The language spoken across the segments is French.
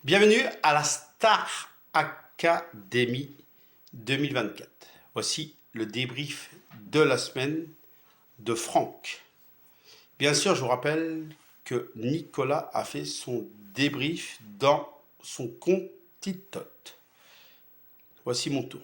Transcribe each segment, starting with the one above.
Bienvenue à la Star Academy 2024. Voici le débrief de la semaine de Franck. Bien sûr, je vous rappelle que Nicolas a fait son débrief dans son compte TikTok. Voici mon tour.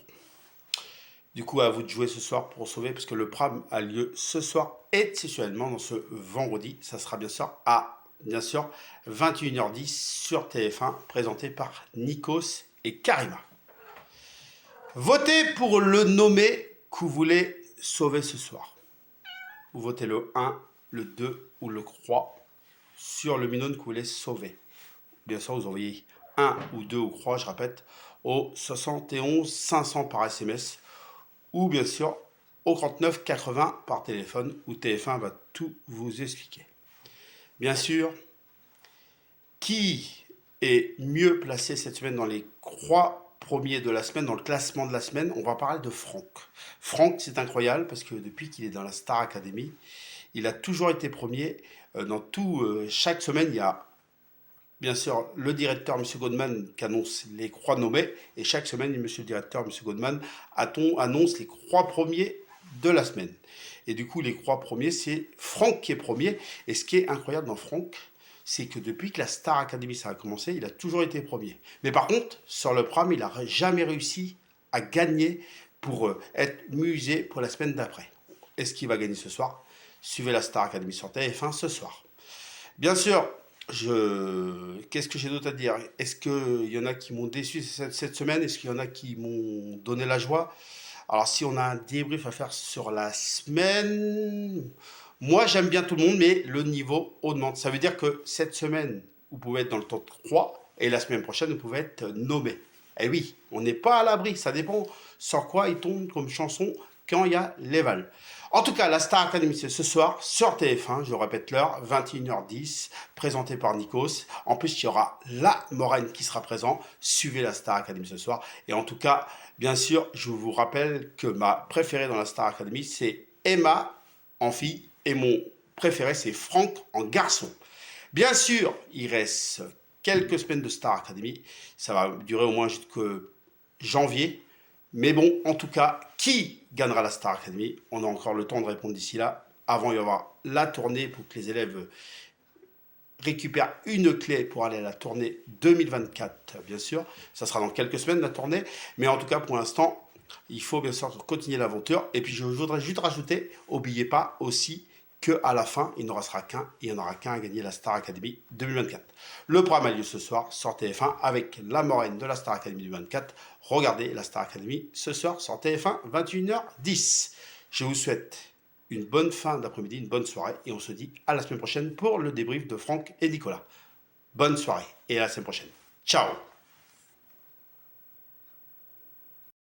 Du coup, à vous de jouer ce soir pour sauver, parce que le pram a lieu ce soir exceptionnellement dans ce vendredi. Ça sera bien sûr 21h10 sur TF1, présenté par Nikos et Karima. Votez pour le nommé que vous voulez sauver ce soir. Vous votez le 1, le 2 ou le 3 sur le binôme que vous voulez sauver. Bien sûr, vous envoyez 1 ou 2 ou 3, je répète, au 71 500 par SMS ou bien sûr au 39 80 par téléphone où TF1 va tout vous expliquer. Bien sûr, qui est mieux placé cette semaine dans les 3 premiers de la semaine, dans le classement de la semaine? On va parler de Franck. Franck, c'est incroyable parce que depuis qu'il est dans la Star Academy, il a toujours été premier. Dans chaque semaine, il y a bien sûr le directeur, M. Goldman, qui annonce les 3 nommés. Et chaque semaine, M. le directeur, M. Goldman, annonce les 3 premiers de la semaine. Et du coup, les 3 premiers, c'est Franck qui est premier. Et ce qui est incroyable dans Franck, c'est que depuis que la Star Academy ça a commencé, il a toujours été premier. Mais par contre, sur le pram, il n'a jamais réussi à gagner pour être musé pour la semaine d'après. Est-ce qu'il va gagner ce soir? Suivez la Star Academy sur TF1 ce soir. Bien sûr, qu'est-ce que j'ai d'autre à dire? Est-ce qu'il y en a qui m'ont déçu cette semaine? Est-ce qu'il y en a qui m'ont donné la joie? Alors, si on a un débrief à faire sur la semaine, moi j'aime bien tout le monde, mais le niveau augmente. Ça veut dire que cette semaine, vous pouvez être dans le top 3 et la semaine prochaine, vous pouvez être nommé. Eh oui, on n'est pas à l'abri, ça dépend sur quoi il tombe comme chanson quand il y a l'éval. En tout cas, la Star Academy, c'est ce soir sur TF1, je répète l'heure, 21h10, présenté par Nikos. En plus, il y aura la Moraine qui sera présent. Suivez la Star Academy ce soir. Et en tout cas, bien sûr, je vous rappelle que ma préférée dans la Star Academy, c'est Emma en fille. Et mon préféré, c'est Franck en garçon. Bien sûr, il reste quelques semaines de Star Academy. Ça va durer au moins jusqu'à janvier. Mais bon, en tout cas, qui gagnera la Star Academy? On a encore le temps de répondre d'ici là. Avant, il y aura la tournée pour que les élèves récupèrent une clé pour aller à la tournée 2024, bien sûr. Ça sera dans quelques semaines, la tournée. Mais en tout cas, pour l'instant, il faut bien sûr continuer l'aventure. Et puis, je voudrais juste rajouter, n'oubliez pas aussi qu'à la fin, il n'y en aura qu'un à gagner la Star Academy 2024. Le programme a lieu ce soir sur TF1 avec la moraine de la Star Academy 2024. Regardez la Star Academy ce soir sur TF1, 21h10. Je vous souhaite une bonne fin d'après-midi, une bonne soirée et on se dit à la semaine prochaine pour le débrief de Franck et Nicolas. Bonne soirée et à la semaine prochaine. Ciao!